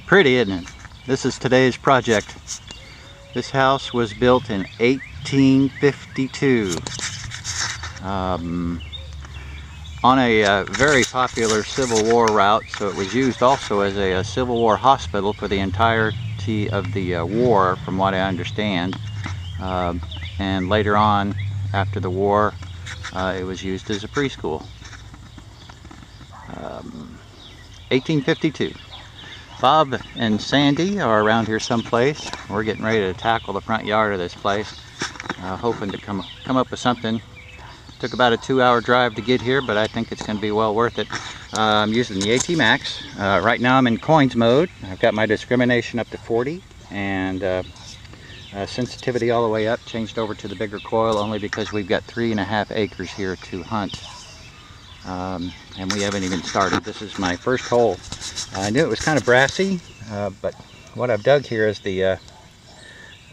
Pretty, isn't it? This is today's project. This house was built in 1852 on a very popular Civil War route, so it was used also as a Civil War hospital for the entirety of the war, from what I understand. And later on, after the war, it was used as a preschool. 1852. Bob and Sandy are around here someplace. We're getting ready to tackle the front yard of this place, hoping to come up with something. Took about a 2-hour drive to get here, but I think it's going to be well worth it. I'm using the AT Max. Right now I'm in coins mode. I've got my discrimination up to 40 and sensitivity all the way up. Changed over to the bigger coil only because we've got 3.5 acres here to hunt. And we haven't even started. This is my first hole. I knew it was kind of brassy, but what I've dug here is the,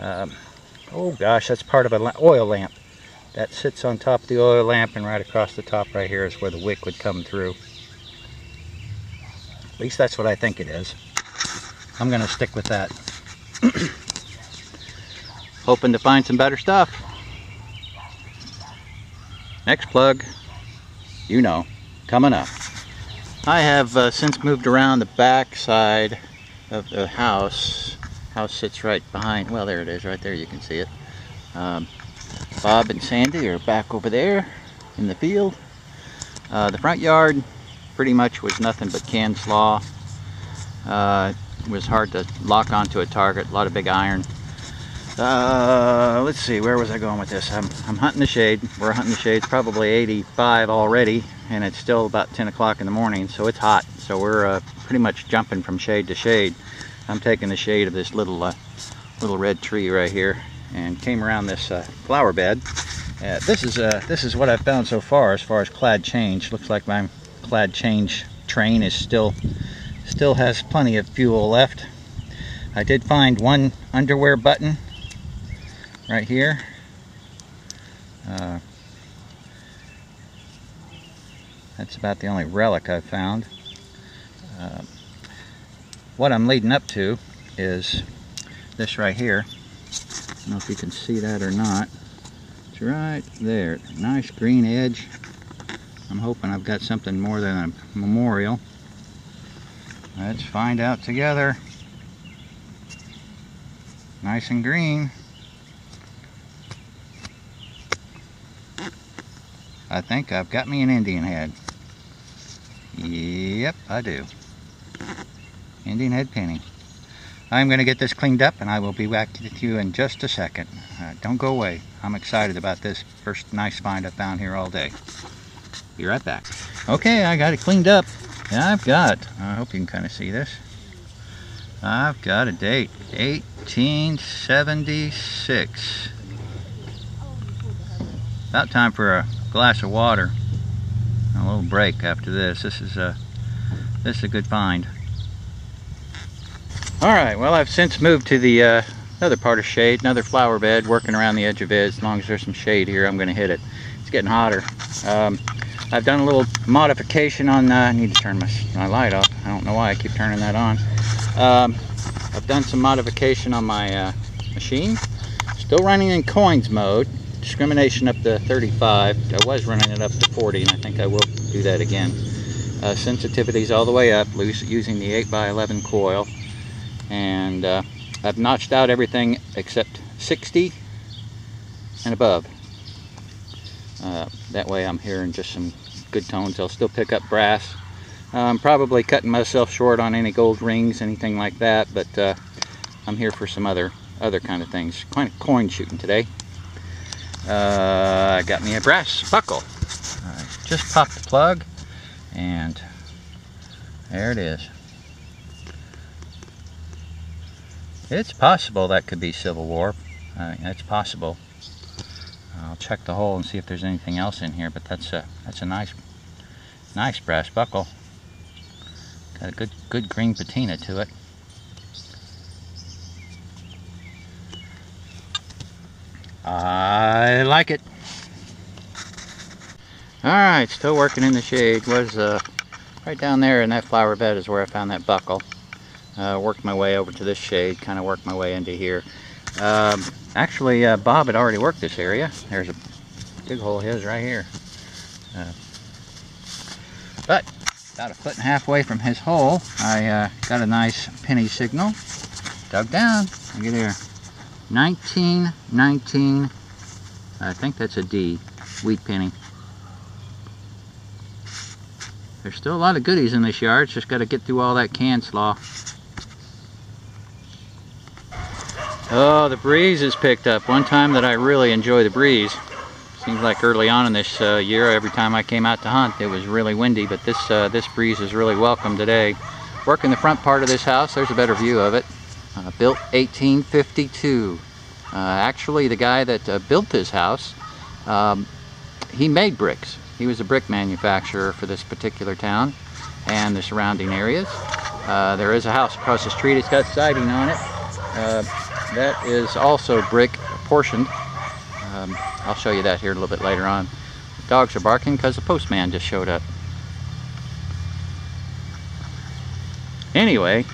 oh gosh, that's part of an oil lamp. That sits on top of the oil lamp, and right across the top right here is where the wick would come through. At least that's what I think it is. I'm going to stick with that. Hoping to find some better stuff. Next plug, you know, coming up. I have since moved around the back side of the house. House sits right behind, well, there it is, right there, you can see it. Bob and Sandy are back over there in the field. The front yard pretty much was nothing but canned slaw. It was hard to lock onto a target, a lot of big iron. Let's see, where was I going with this? I'm hunting the shade. We're hunting the shade. It's probably 85 already, and it's still about 10 o'clock in the morning, so it's hot. So we're pretty much jumping from shade to shade. I'm taking the shade of this little red tree right here, and came around this flower bed. This is what I've found so far as clad change. Looks like my clad change train is still has plenty of fuel left. I did find one underwear button right here. That's about the only relic I've found. What I'm leading up to is this right here. I don't know if you can see that or not. It's right there. Nice green edge. I'm hoping I've got something more than a memorial. Let's find out together. Nice and green. I think I've got me an Indian head. Yep, I do. Indian head painting. I'm going to get this cleaned up, and I will be back with you in just a second. Don't go away. I'm excited about this first nice find I found here all day. Be right back. Okay, I got it cleaned up. Yeah, I hope you can kind of see this. I've got a date. 1876. About time for a glass of water. A little break after this. This is a good find. Alright, well, I've since moved to the other part of shade, another flower bed, working around the edge of it. As long as there's some shade here, I'm going to hit it. It's getting hotter. I've done a little modification on, I need to turn my light off. I don't know why I keep turning that on. I've done some modification on my machine. Still running in coins mode. Discrimination up to 35. I was running it up to 40, and I think I will do that again. Sensitivity's all the way up, using the 8x11 coil. And I've notched out everything except 60 and above. That way I'm hearing just some good tones. I'll still pick up brass. I'm probably cutting myself short on any gold rings, anything like that, but I'm here for some other kind of things. Kind of coin shooting today. I got me a brass buckle. I just popped the plug, and there it is. It's possible that could be Civil War. It's possible. I'll check the hole and see if there's anything else in here, but that's a nice brass buckle. Got a good green patina to it. I like it. Alright, still working in the shade. Was right down there in that flower bed is where I found that buckle. worked my way over to this shade, kind of worked my way into here. Actually, Bob had already worked this area. There's a big hole of his right here. But about 1.5 feet away from his hole, I got a nice penny signal. Dug down. Look at there. 1919. I think that's a D. Wheat penny. There's still a lot of goodies in this yard. It's just got to get through all that can slaw. Oh, the breeze has picked up. One time that I really enjoy the breeze. Seems like early on in this year, every time I came out to hunt, it was really windy, but this breeze is really welcome today. Working the front part of this house, there's a better view of it. Built 1852. Actually, the guy that built this house, he made bricks. He was a brick manufacturer for this particular town and the surrounding areas. There is a house across the street. It's got siding on it. That is also brick portioned. I'll show you that here a little bit later on. The dogs are barking because the postman just showed up. Anyway,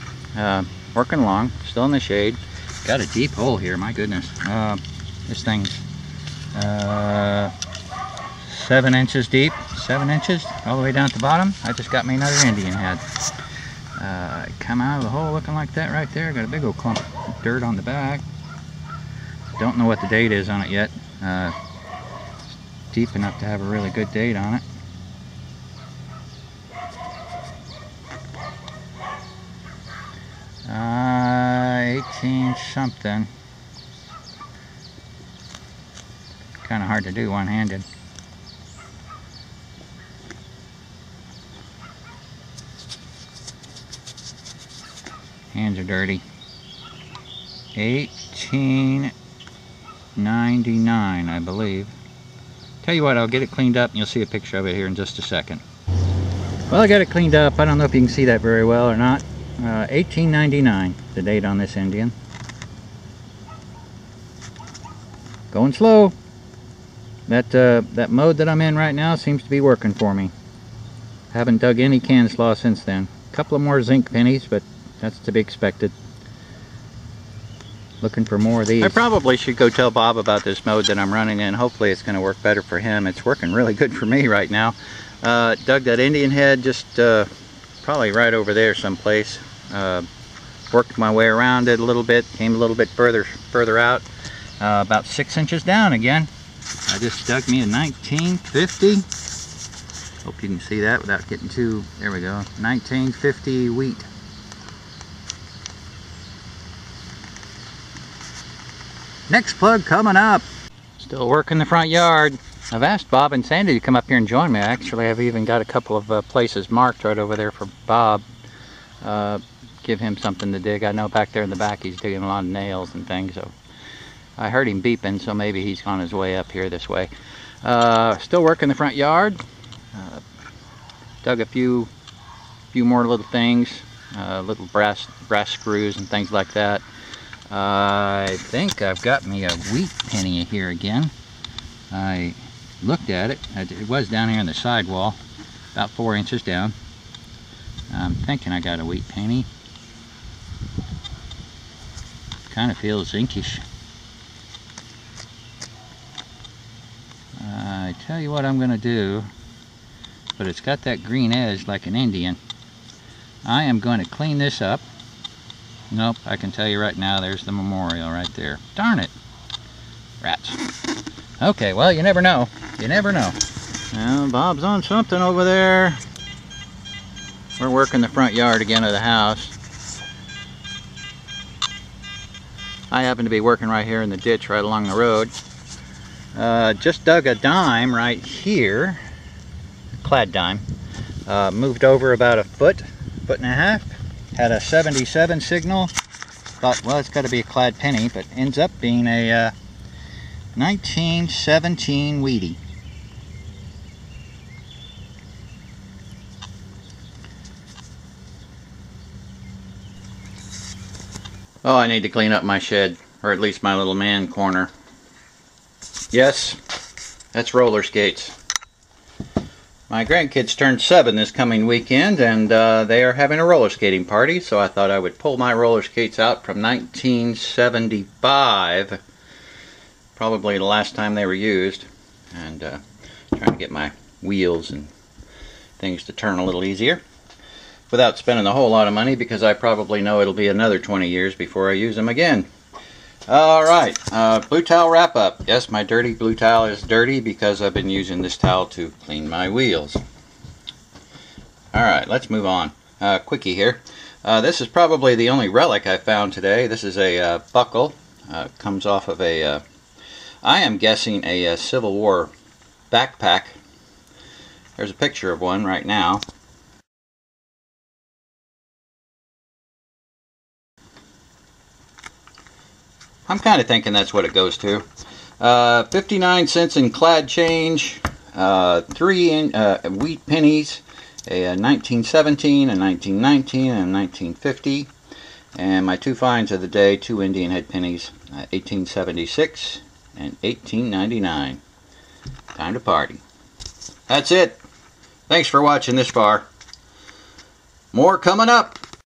working along, still in the shade. Got a deep hole here, my goodness. This thing's 7 inches deep, 7 inches all the way down at the bottom. I just got me another Indian head. Come out of the hole looking like that right there. Got a big old clump of dirt on the back. Don't know what the date is on it yet. It's deep enough to have a really good date on it. Uh, 18 something. Kind of hard to do one-handed. Hands are dirty. 1899, I believe. Tell you what, I'll get it cleaned up and you'll see a picture of it here in just a second. Well, I got it cleaned up. I don't know if you can see that very well or not. 1899, the date on this Indian. Going slow. That mode that I'm in right now seems to be working for me. Haven't dug any can slaw since then. A couple of more zinc pennies, but that's to be expected. Looking for more of these. I probably should go tell Bob about this mode that I'm running in. Hopefully it's going to work better for him. It's working really good for me right now. Dug that Indian head just probably right over there someplace. Worked my way around it a little bit. Came a little bit further out. About 6 inches down again. I just dug me a 1950. Hope you can see that without getting too... There we go. 1950 wheat. Next plug coming up. Still working the front yard. I've asked Bob and Sandy to come up here and join me. Actually, I've even got a couple of places marked right over there for Bob. Give him something to dig. I know back there in the back he's digging a lot of nails and things. So I heard him beeping, so maybe he's on his way up here this way. Still working the front yard. Dug a few more little things, little brass screws and things like that. I think I've got me a wheat penny here again. I looked at it. It was down here on the sidewall, about 4 inches down. I'm thinking I got a wheat penny. Kind of feels zinkish. I tell you what I'm going to do, but it's got that green edge like an Indian. I am going to clean this up. Nope, I can tell you right now, there's the memorial right there. Darn it. Rats. Okay, well, you never know. You never know. Well, Bob's on something over there. We're working the front yard again of the house. I happen to be working right here in the ditch right along the road. Just dug a dime right here. A clad dime. Moved over about a foot and a half. Had a 77 signal. Thought, well, it's got to be a clad penny, but ends up being a 1917 Wheatie. Oh, I need to clean up my shed, or at least my little man corner. Yes, that's roller skates. My grandkids turned 7 this coming weekend, and they are having a roller skating party, so I thought I would pull my roller skates out from 1975, probably the last time they were used, and trying to get my wheels and things to turn a little easier without spending a whole lot of money, because I probably know it'll be another 20 years before I use them again. Alright, blue towel wrap up. Yes, my dirty blue towel is dirty because I've been using this towel to clean my wheels. Alright, let's move on. Quickie here. This is probably the only relic I found today. This is a buckle. Comes off of a, I am guessing a Civil War backpack. There's a picture of one right now. I'm kind of thinking that's what it goes to. 59 cents in clad change, 3 wheat pennies, a 1917, a 1919, and a 1950. And my 2 finds of the day, 2 Indian head pennies, 1876 and 1899. Time to party. That's it. Thanks for watching this far. More coming up.